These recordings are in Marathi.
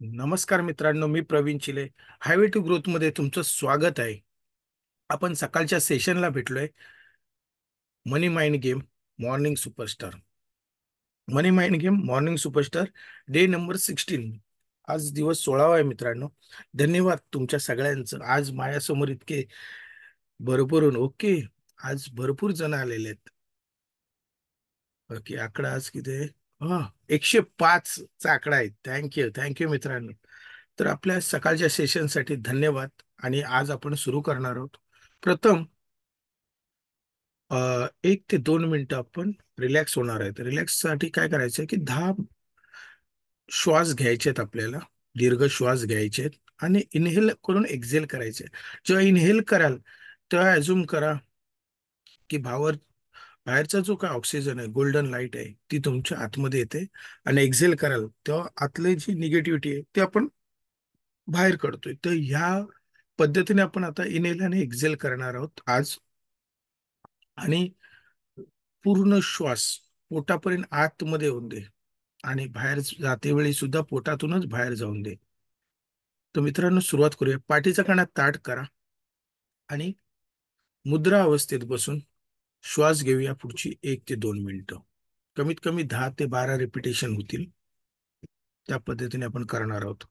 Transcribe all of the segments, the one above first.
नमस्कार मित्रांनो, मी Praveen Chile. Highway to growth मध्ये तुमचं स्वागत आहे. आपण सकाळच्या सेशनला भेटलोय. Money mind game morning superstar. Money mind game morning superstar day number 16. आज दिवस 16वा आहे मित्रांनो. धन्यवाद तुमच्या सगळ्यांचं. आज माझ्यासमोर इतके भरभरून ओके. आज भरपूर जण आलेले आहेत. ओके, आकडा आज किती आहे? हा, 105 चा आकडा आहे. थँक्यू थँक्यू मित्रांनो. तर आपल्या सकाळच्या सेशनसाठी धन्यवाद. आणि आज आपण सुरू करणार आहोत. प्रथम 1 ते 2 मिनिटं आपण रिलॅक्स होणार आहेत. रिलॅक्स साठी काय करायचं की 10 श्वास घ्यायचे आहेत आपल्याला. दीर्घ श्वास घ्यायचे आहेत आणि इनहेल करून एक्झेल करायचे. जेव्हा इनहेल कराल तेव्हा अझ्युम करा की बाहेरचा जो काय ऑक्सिजन आहे, गोल्डन लाईट आहे, ती तुमच्या आतमध्ये येते. आणि एक्झेल कराल तेव्हा आतली जी निगेटिव्हिटी आहे ते आपण बाहेर काढतोय. तर ह्या पद्धतीने आपण आता इनहेल आणि एक्झेल करणार आहोत आज. आणि पूर्ण श्वास पोटापर्यंत आतमध्ये होऊन दे आणि बाहेर जाते वेळी सुद्धा पोटातूनच बाहेर जाऊन दे. तर मित्रांनो, सुरुवात करूया. पाठीचा कणा ताठ करा आणि मुद्रा अवस्थेत बसून श्वास घेऊया. पुढची 1 ते 2 मिनिटं, कमीत कमी 10 ते 12 रिपिटेशन होतील. त्या पद्धतीने आपण करणार आहोत.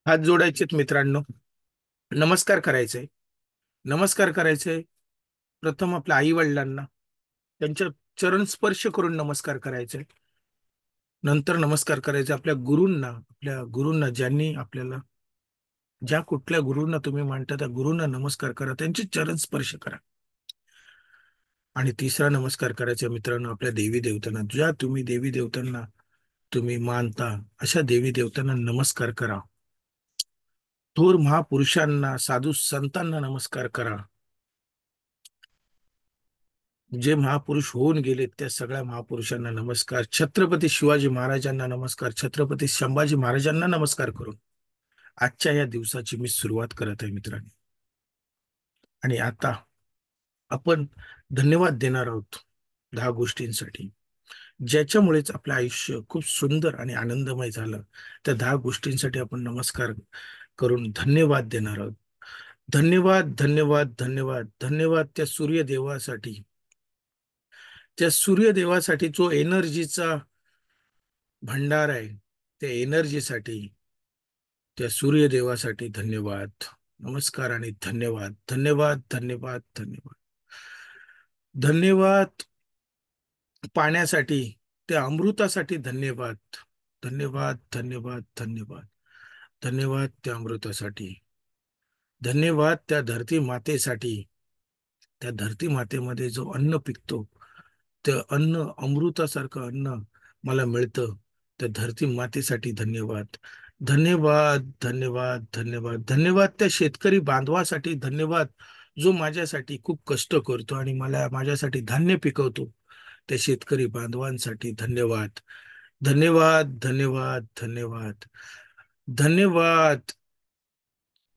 हात जोडायचेत मित्रांनो. नमस्कार करायचंय. नमस्कार करायचंय प्रथम आपल्या आई वडिलांना. त्यांच्या चरण स्पर्श करून नमस्कार करायचंय. नंतर नमस्कार करायचे आपल्या गुरूंना ज्यांनी आपल्याला, ज्या कुठल्या गुरूंना तुम्ही मानता त्या गुरूंना नमस्कार करा. त्यांचे चरण स्पर्श करा. आणि तिसरा नमस्कार करायचा मित्रांनो आपल्या देवी देवतांना. ज्या तुम्ही देवी देवतांना तुम्ही मानता अशा देवी देवतांना नमस्कार करा. थोर महापुरुषांना, साधू संतांना नमस्कार करा. जे महापुरुष होऊन गेले त्या सगळ्या महापुरुषांना नमस्कार. छत्रपती शिवाजी महाराजांना नमस्कार. छत्रपती संभाजी महाराजांना नमस्कार करून आजच्या या दिवसाची मी सुरुवात करत आहे मित्रांनो. आणि आता आपण धन्यवाद देणार आहोत 10 गोष्टींसाठी, ज्याच्यामुळेच आपलं आयुष्य खूप सुंदर आणि आनंदमय झालं. त्या 10 गोष्टींसाठी आपण नमस्कार करून धन्यवाद देणार आहोत. धन्यवाद धन्यवाद धन्यवाद धन्यवाद त्या सूर्यदेवासाठी जो एनर्जीचा भंडार आहे. त्या एनर्जीसाठी, त्या सूर्यदेवासाठी धन्यवाद. नमस्कार आणि धन्यवाद धन्यवाद धन्यवाद धन्यवाद. धन्यवाद पाण्यासाठी, त्या अमृतासाठी धन्यवाद. धन्यवाद धन्यवाद धन्यवाद धन्यवाद त्या अमृतासाठी. धन्यवाद त्या धरती मातेसाठी. त्या धरती मातेमध्ये जो अन्न पिकतो, ते अन्न अमृतासारखं अन्न मला मिळतं. त्या धरती मातेसाठी धन्यवाद. धन्यवाद धन्यवाद धन्यवाद धन्यवाद त्या शेतकरी बांधवासाठी धन्यवाद, जो माझ्यासाठी खूप कष्ट करतो आणि माझ्यासाठी धान्य पिकवतो. त्या शेतकरी बांधवांसाठी धन्यवाद. धन्यवाद धन्यवाद धन्यवाद धन्यवाद.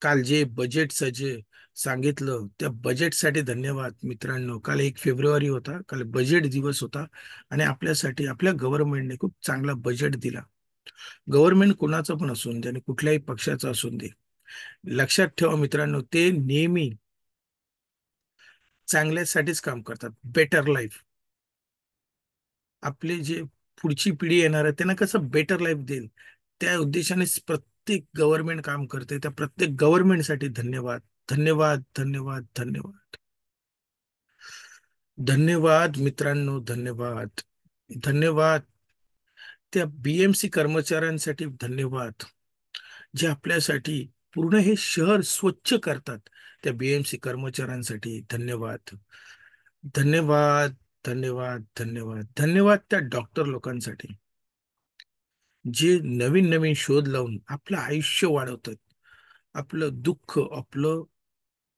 काल जे बजेटचं जे सांगितलं त्या बजेटसाठी धन्यवाद मित्रांनो. काल 1 फेब्रुवारी होता. काल बजेट दिवस होता. आणि आपल्यासाठी आपल्या गव्हर्नमेंटने खूप चांगला बजेट दिला. गव्हर्नमेंट कोणाचं पण असून दे आणि कुठल्याही पक्षाचं असून दे, लक्षात ठेवा मित्रांनो, ते नेहमी चांगल्यासाठीच काम करतात. बेटर लाईफ, आपले जे पुढची पिढी येणार आहे त्यांना कसं बेटर लाईफ देईल, त्या उद्देशाने प्रत्येक गव्हर्नमेंट काम करते त्या प्रत्येक गव्हर्नमेंटसाठी धन्यवाद. धन्यवाद, धन्यवाद, धन्यवाद. धन्यवाद मित्रांनो, धन्यवाद. धन्यवाद त्या बीएमसी कर्मचाऱ्यांसाठी, धन्यवाद. जे आपल्यासाठी पूर्ण हे शहर स्वच्छ करतात, त्या बीएमसी कर्मचाऱ्यांसाठी धन्यवाद. धन्यवाद, धन्यवाद, धन्यवाद. धन्यवाद त्या डॉक्टर लोकांसाठी, जे नवीन नवीन शोध लावून आपलं आयुष्य वाढवतात, आपलं दुःख, आपलं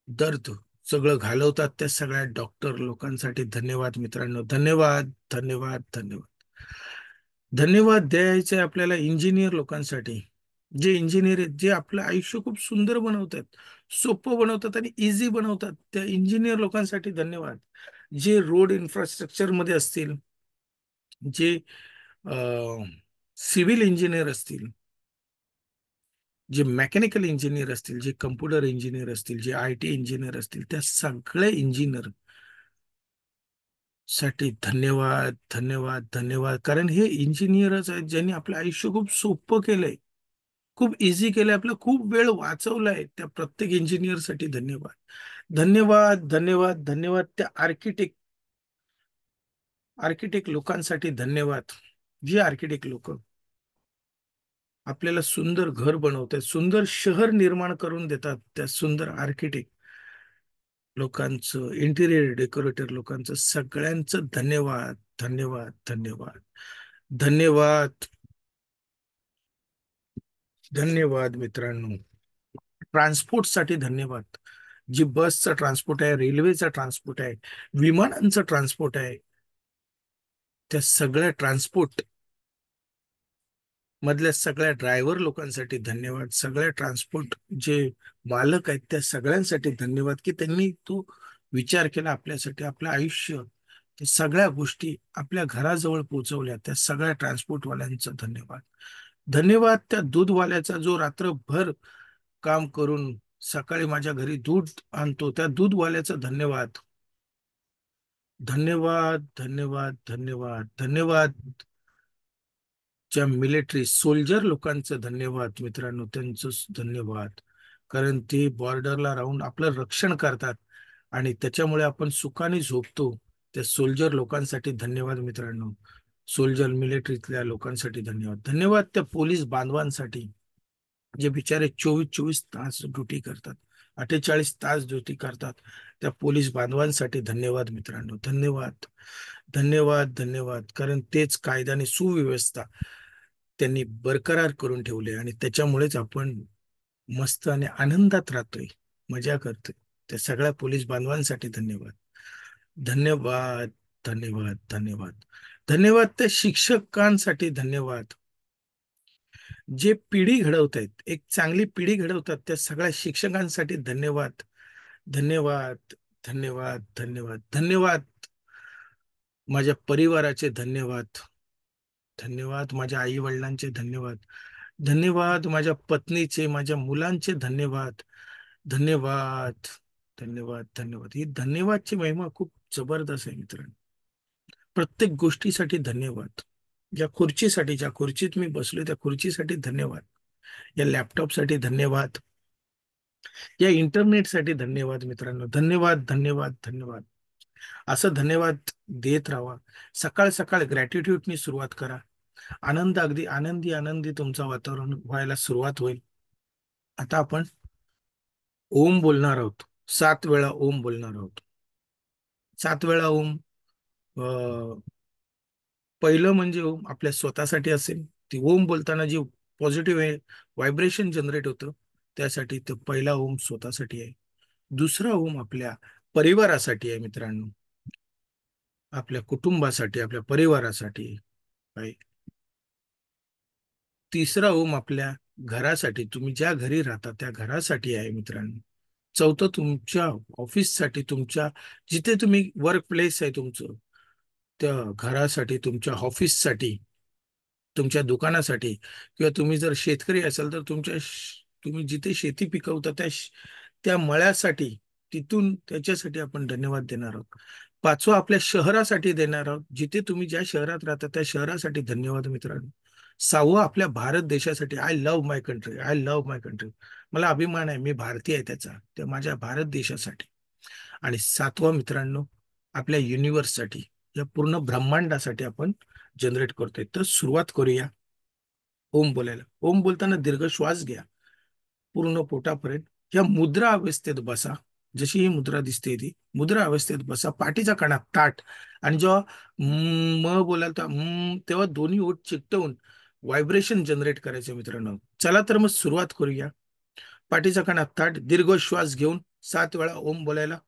दर्द सगळं घालवतात. त्या सगळ्या डॉक्टर लोकांसाठी धन्यवाद मित्रांनो. धन्यवाद, धन्यवाद, धन्यवाद. धन्यवाद द्यायचे आपल्याला इंजिनियर लोकांसाठी, जे इंजिनियर आहेत, जे आपलं आयुष्य खूप सुंदर बनवतात, सोपं बनवतात आणि इझी बनवतात. त्या इंजिनियर लोकांसाठी धन्यवाद. जे रोड इन्फ्रास्ट्रक्चर मध्ये असतील, जे सिव्हिल इंजिनियर असतील, जे मेकॅनिकल इंजिनियर असतील, जे कम्प्युटर इंजिनियर असतील, जे आय टी इंजिनियर असतील, त्या सगळ्या इंजिनियर साठी धन्यवाद, धन्यवाद, धन्यवाद. कारण हे इंजिनियरच आहेत ज्यांनी आपलं आयुष्य खूप सोपं केलंय, खूप इझी केलंय, आपला खूप वेळ वाचवलाय. त्या प्रत्येक इंजिनियर साठी धन्यवाद. धन्यवाद, धन्यवाद, धन्यवाद. त्या आर्किटेक्ट लोकांसाठी धन्यवाद. जे आर्किटेक्ट लोक आपल्याला सुंदर घर बनवतात, सुंदर शहर निर्माण करून देतात, त्या सुंदर आर्किटेक्ट लोकांचं, इंटिरियर डेकोरेटर लोकांचं, सगळ्यांचं धन्यवाद, धन्यवाद, धन्यवाद. धन्यवाद, धन्यवाद मित्रांनो. ट्रान्सपोर्टसाठी धन्यवाद. जी बसचा ट्रान्सपोर्ट आहे, रेल्वेचा ट्रान्सपोर्ट आहे, विमानांचा ट्रान्सपोर्ट आहे, त्या सगळ्या ट्रान्सपोर्ट मधल्या सगळ्या ड्रायव्हर लोकांसाठी धन्यवाद. सगळ्या ट्रान्सपोर्ट जे मालक आहेत त्या सगळ्यांसाठी धन्यवाद, की त्यांनी तो विचार केला आपल्यासाठी, आपलं आयुष्य, त्या सगळ्या गोष्टी आपल्या घराजवळ पोहोचवल्या. त्या सगळ्या ट्रान्सपोर्ट वाल्यांचा धन्यवाद. धन्यवाद त्या दूधवाल्याचा, जो रात्रभर काम करून सकाळी माझ्या घरी दूध आणतो, त्या दूधवाल्याचा धन्यवाद. धन्यवाद, धन्यवाद, धन्यवाद, धन्यवाद. ज्या मिलिटरी सोल्जर लोकांचं धन्यवाद मित्रांनो, त्यांचं धन्यवाद. कारण ते बॉर्डरला राहून आपलं रक्षण करतात आणि त्याच्यामुळे आपण सुखाने झोपतो. त्या सोल्जर लोकांसाठी धन्यवाद मित्रांनो. सोल्जर मिलिटरीतल्या लोकांसाठी धन्यवाद. धन्यवाद त्या पोलीस बांधवांसाठी, जे बिचारे 24-24 तास ड्युटी करतात, 48 तास ड्युटी करतात. त्या पोलीस बांधवांसाठी धन्यवाद मित्रांनो. धन्यवाद, धन्यवाद, धन्यवाद. कारण तेच कायदा आणि सुव्यवस्था त्यांनी बरकरार करून ठेवले आणि त्याच्यामुळेच आपण मस्त आणि आनंदात राहतोय, मजा करतोय. त्या सगळ्या पोलीस बांधवांसाठी धन्यवाद. धन्यवाद, धन्यवाद, धन्यवाद. धन्यवाद त्या शिक्षकांसाठी धन्यवाद, जे पिढी घडवत आहेत, एक चांगली पिढी घडवतात. त्या सगळ्या शिक्षकांसाठी धन्यवाद. धन्यवाद, धन्यवाद, धन्यवाद, धन्यवाद. माझ्या परिवाराचे धन्यवाद. धन्यवाद माझ्या आई वडिलांचे धन्यवाद. धन्यवाद माझ्या पत्नीचे, माझ्या मुलांचे धन्यवाद. धन्यवाद, धन्यवाद, धन्यवाद. ही धन्यवादची महिमा खूप जबरदस्त आहे मित्रांनो. प्रत्येक गोष्टीसाठी धन्यवाद. ज्या खुर्चीत मी बसलोय त्या खुर्चीसाठी धन्यवाद. या लॅपटॉपसाठी धन्यवाद. या इंटरनेटसाठी धन्यवाद मित्रांनो. धन्यवाद, धन्यवाद, धन्यवाद. असं धन्यवाद देत राहा. सकाळ सकाळ ग्रॅटिट्यूडनी सुरुवात करा. अगदी आनंदी आनंदी तुमचं वातावरण व्हायला सुरुवात होईल. आता आपण ओम बोलणार आहोत. 7 वेळा ओम बोलणार आहोत. 7 वेळा ओम. पहिलं म्हणजे ओम आपल्या स्वतःसाठी असेल. ती ओम बोलताना जी पॉझिटिव्ह व्हायब्रेशन जनरेट होतं, त्यासाठी तो पहिला ओम स्वतःसाठी आहे. दुसरा ओम आपल्या परिवारासाठी आहे मित्रांनो, आपल्या कुटुंबासाठी, आपल्या परिवारासाठी आहे. तिसरा ओम आपल्या घरासाठी, तुम्ही ज्या घरी राहता त्या घरासाठी आहे मित्रांनो. चौथं तुमच्या ऑफिससाठी, तुमच्या जिथे तुम्ही वर्क प्लेस आहे तुमचं, त्या घरासाठी, तुमच्या ऑफिससाठी, तुमच्या दुकानासाठी, किंवा तुम्ही जर शेतकरी असाल तर तुम्ही जिथे शेती पिकवता त्या मळ्यासाठी, तिथून त्याच्यासाठी आपण धन्यवाद देणार आहोत. पाचवा आपल्या शहरासाठी देणार आहोत. जिथे तुम्ही ज्या शहरात राहता त्या शहरासाठी धन्यवाद मित्रांनो. 6वं आपल्या भारत देशासाठी, I love my country, I love my country. मला अभिमान आहे, मी भारतीय आहे त्याचा, ते माझ्या भारत देशासाठी. आणि 7वं मित्रांनो, आपल्या युनिव्हर्ससाठी, या पूर्ण ब्रह्मांडासाठी आपण जनरेट करतोय. तर सुरुवात करूया ओम बोलायला. ओम बोलताना दीर्घ श्वास घ्या पूर्ण पोटापर्यंत. या मुद्रा अवस्थेत बसा. जशी ही मुद्रा दिसते ती मुद्रा अवस्थेत बसा, पाठीचा कणा ताठ. आणि जेव्हा बोलाल तर तेव्हा दोन्ही ओठ चिकटवून व्हायब्रेशन जनरेट करायचे मित्रांनो. चला तर मग सुरुवात करूया. पाठीचा कणा ताठ, दीर्घ श्वास घेऊन 7 वेळा ओम बोलायला.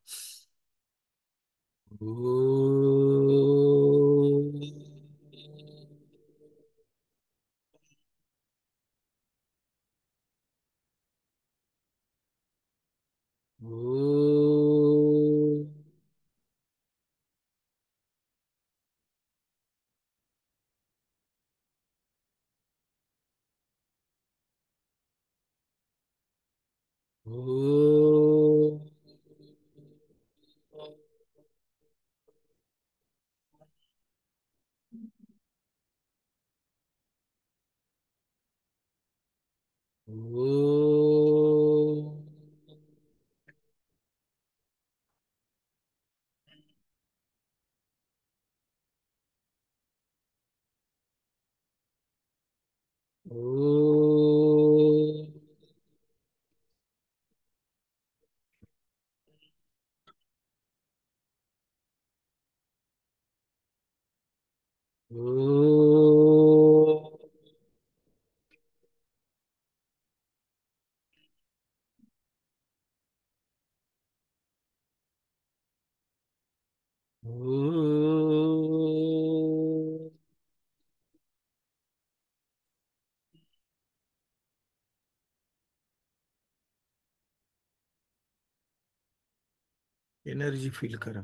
एनर्जी फील करा.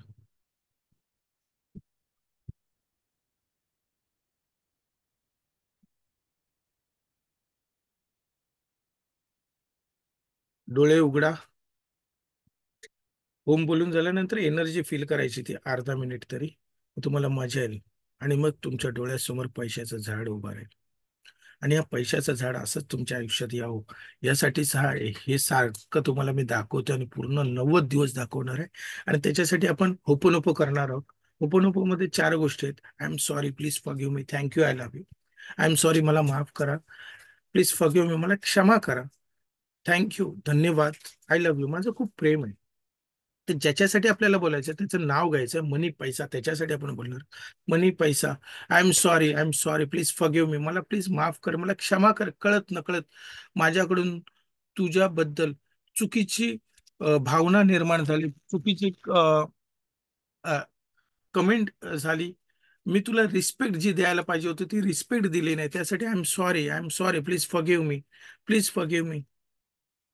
डोळे उघडा. ओम बोलून झाल्यानंतर एनर्जी फील करायची, ती अर्धा मिनिट तरी. मग तुम्हाला मजा येईल. आणि मग तुमच्या डोळ्यासमोर पैशाचं झाड उभं राहील. आणि या पैशाचं झाड असंच तुमच्या आयुष्यात यावं, यासाठीच हे सारखं तुम्हाला मी दाखवतो, आणि पूर्ण 90 दिवस दाखवणार आहे. आणि त्याच्यासाठी आपण होपोनोपो करणार आहोत. होपोनोपो मध्ये 4 गोष्टी आहेत. I am sorry, please forgive me, thank you, I love you. I am sorry, मला माफ करा. प्लीज फॉरगिव्ह मी, मला क्षमा करा. थँक्यू, धन्यवाद. आय लव्ह यू, माझं खूप प्रेम आहे. तर ज्याच्यासाठी आपल्याला बोलायचं त्याचं नाव घ्यायचं, मनी पैसा, त्याच्यासाठी आपण बोलणार. मनी पैसा. I am sorry, I am sorry, please forgive मी, मला प्लीज माफ कर, मला क्षमा कर. कळत नकळत माझ्याकडून तुझ्याबद्दल चुकीची भावना निर्माण झाली, चुकीची कमेंट झाली. मी तुला रिस्पेक्ट जी द्यायला पाहिजे होती ती रिस्पेक्ट दिली नाही, त्यासाठी I am sorry, I am sorry, please forgive me, please forgive me.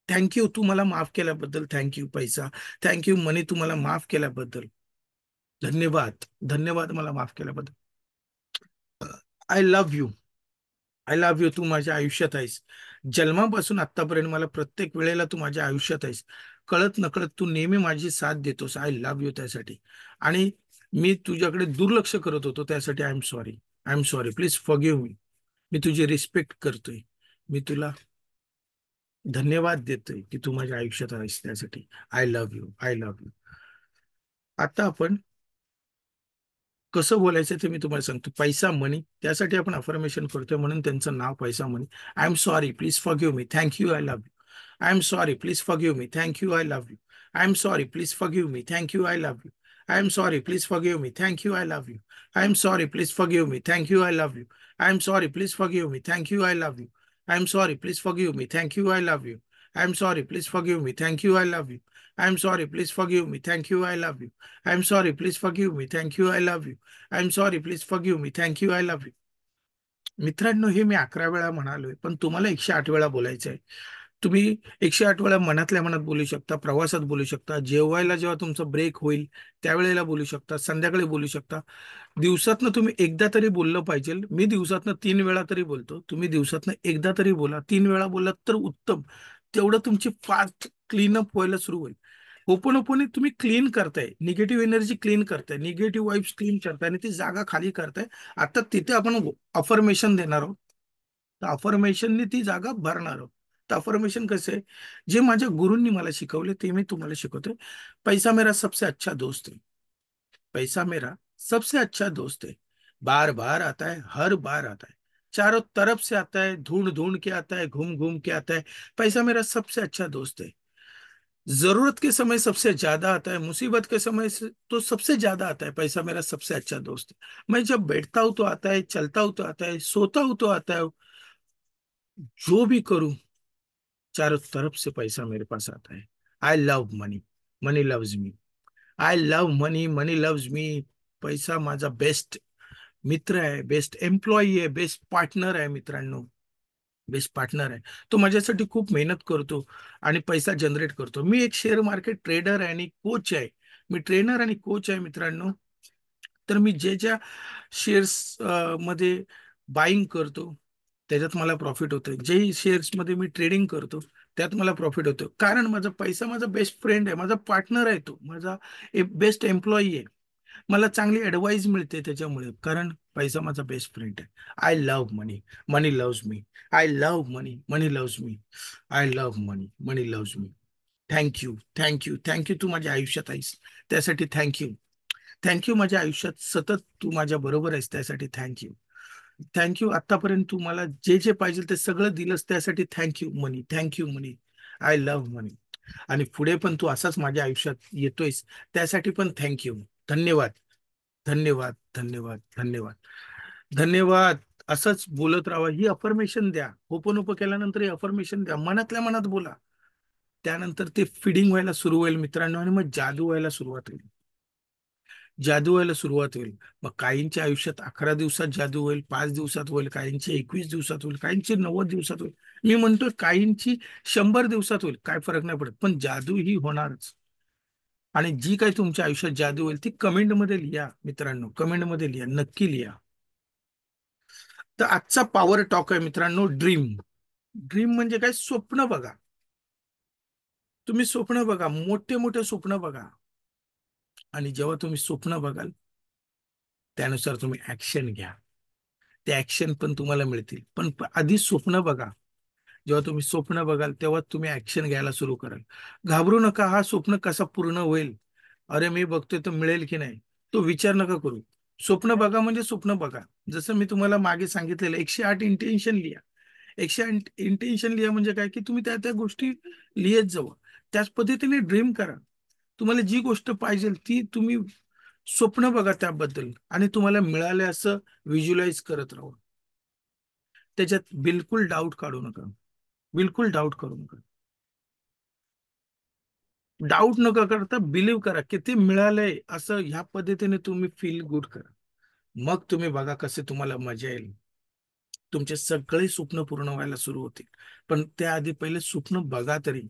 Thank you, तू मला माफ केल्याबद्दल. थँक्यू पैसा. थँक्यू मनी, तू मला माफ केल्याबद्दल. धन्यवाद. धन्यवाद मला माफ केल्याबद्दल. I love you. I love you, तू माझ्या आयुष्यात आहेस. जन्मापासून आतापर्यंत मला प्रत्येक वेळेला तू माझ्या आयुष्यात आहेस. कळत नकळत तू नेहमी माझी साथ देतोस. आय लव्ह यू त्यासाठी. आणि मी तुझ्याकडे दुर्लक्ष करत होतो, त्यासाठी I am sorry. I am sorry, please forgive me. मी तुझी रिस्पेक्ट करतोय. मी तुला धन्यवाद देतोय की तू माझ्या आयुष्यात आहेस, त्यासाठी I love you, I love you. आता आपण कसं बोलायचं ते मी तुम्हाला सांगतो. पैसा मनी, त्यासाठी आपण अफर्मेशन करतोय, म्हणून त्यांचं नाव पैसा money. I am sorry, please forgive me, thank you, I love you. I am sorry, please forgive me, thank you, I love you. I am sorry, please forgive me, thank you, I love you. I am sorry, please forgive me, thank you, I love you. I am sorry, please forgive me, thank you, I love you. I am sorry, please forgive me, thank you, I love you. I am sorry, please forgive me, thank you, I love you. I am sorry, please forgive me, thank you, I love you. I am sorry, please forgive me, thank you, I love you. I am sorry, please forgive me, thank you, I love you. I am sorry, please forgive me, thank you, I love you. मित्रांनो, हे मी 11 वेळा म्हणालोय, पण तुम्हाला 108 वेळा बोलायचं आहे. तुम्ही 108 वेळा मनातल्या मनात बोलू शकता, प्रवासात बोलू शकता, जेवायला जेव्हा तुमचा ब्रेक होईल त्यावेळेला बोलू शकता, संध्याकाळी बोलू शकता. दिवसातनं तुम्ही एकदा तरी बोललं पाहिजे. मी दिवसातनं 3 वेळा तरी बोलतो, तुम्ही दिवसातनं एकदा तरी बोला. 3 वेळा बोललात तर उत्तम. तेवढं तुमची फास्ट क्लीनअप व्हायला सुरू होईल. ओपन तुम्ही क्लीन करताय, निगेटिव्ह एनर्जी क्लीन करताय, निगेटिव्ह वाईब्स क्लीन करताय, आणि ती जागा खाली करताय. आता तिथे आपण अफर्मेशन देणार आहोत. तर अफर्मेशनने ती जागा भरणार आहोत. तर अफर्मेशन कसं आहे, जे माझ्या गुरूंनी मला शिकवले ते मी तुम्हाला शिकवतोय. पैसा मेरा सबसे अच्छा दोस्त है. पैसा मेरा सबसे अच्छा दोस्त है. बार बार आता है, हर बार आता है, चारों तरफ से आता है, ढूंढ ढूंढ के आता है, घूम घूम के आता है. पैसा मेरा सबसे अच्छा दोस्त है. जरूरत के समय सबसे ज्यादा आता है, मुसीबत के समय से तो सबसे ज्यादा आता है. पैसा मेरा सबसे अच्छा दोस्त है. मैं जब बैठता हूं तो आता है, चलता हूं तो आता है, सोता हूं तो आता है. जो भी करूं, चारों तरफ से पैसा मेरे पास आता है. I love money. Money loves me. I love money. Money loves मी. पैसा माझा बेस्ट मित्र आहे, बेस्ट एम्प्लॉई आहे, बेस्ट पार्टनर आहे मित्रांनो. बेस्ट पार्टनर आहे. तो माझ्यासाठी खूप मेहनत करतो आणि पैसा जनरेट करतो. मी एक शेअर मार्केट ट्रेडर आहे आणि कोच आहे. मी ट्रेनर आणि कोच आहे मित्रांनो. तर मी जे ज्या शेअर्स मध्ये बाईंग करतो त्याच्यात मला प्रॉफिट होतं. जे शेअर्स मध्ये मी ट्रेडिंग करतो त्यात मला प्रॉफिट होतं, कारण माझा पैसा माझा बेस्ट फ्रेंड आहे, माझा पार्टनर आहे, तो माझा बेस्ट एम्प्लॉई आहे. मला चांगली ऍडवाइस मिळते त्याच्यामुळे, कारण पैसा माझा बेस्ट फ्रेंड आहे. I love money. Money loves me. I love money. Money loves me. I love money. Money loves me. Thank you. Thank you. Thank you. तू माझ्या आयुष्यात आहेस त्यासाठी थँक्यू. थँक्यू. माझ्या आयुष्यात सतत तू माझ्या बरोबर आहेस त्यासाठी थँक्यू. थँक्यू. आतापर्यंत तू मला जे जे पाहिजे ते सगळं दिलंस त्यासाठी thank you money. Thank you money. I love money. आणि पुढे पण तू असाच माझ्या आयुष्यात येतोयस त्यासाठी पण थँक्यू. धन्यवाद. धन्यवाद. धन्यवाद. धन्यवाद. धन्यवाद. असंच बोलत राहा. ही अफर्मेशन द्या. होपोनोपो केल्यानंतर ही अफर्मेशन द्या, मनातल्या मनात बोला. त्यानंतर ते फिडिंग व्हायला सुरू होईल मित्रांनो, आणि मग जादू व्हायला सुरुवात होईल. जादू व्हायला सुरुवात होईल. मग काहींच्या आयुष्यात 11 दिवसात जादू होईल, 5 दिवसात होईल, काहींची 21 दिवसात होईल, काहींची 90 दिवसात होईल. मी म्हणतोय काहींची 100 दिवसात होईल. काय फरक नाही पडत, पण जादू ही होणारच. आणि जी काही तुमच्या आयुष्यात जादू होईल ती कमेंटमध्ये लिहा मित्रांनो. कमेंटमध्ये लिहा, नक्की लिहा. तर आजचा पॉवर टॉक आहे मित्रांनो, ड्रीम. ड्रीम म्हणजे काय? स्वप्न बघा. तुम्ही स्वप्न बघा, मोठे मोठे स्वप्न बघा. आणि जेव्हा तुम्ही स्वप्न बघाल त्यानुसार तुम्ही ऍक्शन घ्या. ते ऍक्शन पण तुम्हाला मिळतील, पण आधी स्वप्न बघा. जेव्हा तुम्ही स्वप्न बघाल तेव्हा तुम्ही ऍक्शन घ्यायला सुरू कराल. घाबरू नका, हा स्वप्न कसा पूर्ण होईल, अरे मी बघतोय तर मिळेल की नाही, तो विचार नका करू. स्वप्न बघा म्हणजे स्वप्न बघा. जसं मी तुम्हाला मागे सांगितलेलं, 108 इंटेन्शन लिहा. 108 इंटेन्शन लिहा म्हणजे काय, की तुम्ही त्या त्या गोष्टी लिहित जावा. त्याच पद्धतीने ड्रीम करा. तुम्हाला जी गोष्ट पाहिजे ती तुम्ही स्वप्न बघा त्याबद्दल, आणि तुम्हाला मिळाले असं व्हिज्युअलाइज करत राहा. त्याच्यात बिलकुल डाऊट काढू नका. बिलकुल डाऊट करू नका. डाऊट नका करता, बिलीव्ह करा की ते मिळालंय असं. ह्या पद्धतीने तुम्ही फील गुड करा. मग तुम्ही बघा कसे तुम्हाला मजा येईल. तुमचे सगळे स्वप्न पूर्ण व्हायला सुरू होतील. पण त्याआधी पहिले स्वप्न बघा तरी.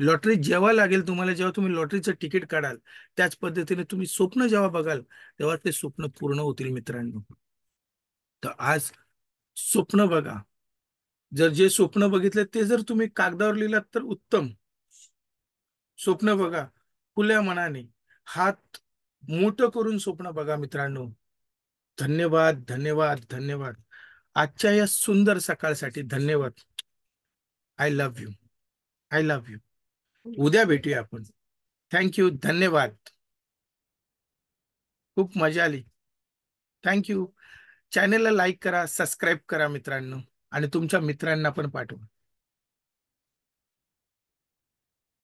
लॉटरी जेव्हा लागेल तुम्हाला, जेव्हा तुम्ही लॉटरीचं तिकीट काढाल त्याच पद्धतीने तुम्ही स्वप्न जेव्हा बघाल तेव्हा ते स्वप्न पूर्ण होतील मित्रांनो. तर आज स्वप्न बघा. जर जे स्वप्न बघितले ते जर तुम्ही कागदावर लिहिलात तर उत्तम. स्वप्न बघा खुल्या मनाने, हात मोठं करून स्वप्न बघा मित्रांनो. धन्यवाद. धन्यवाद. धन्यवाद. आजच्या या सुंदर सकाळसाठी धन्यवाद. I love you. I love you. उद्या भेटूया आपण. थँक्यू. धन्यवाद. खूप मजा आली. थँक्यू. चॅनेलला लाईक करा, सबस्क्राईब करा मित्रांनो, आणि तुमच्या मित्रांना पण पाठवा.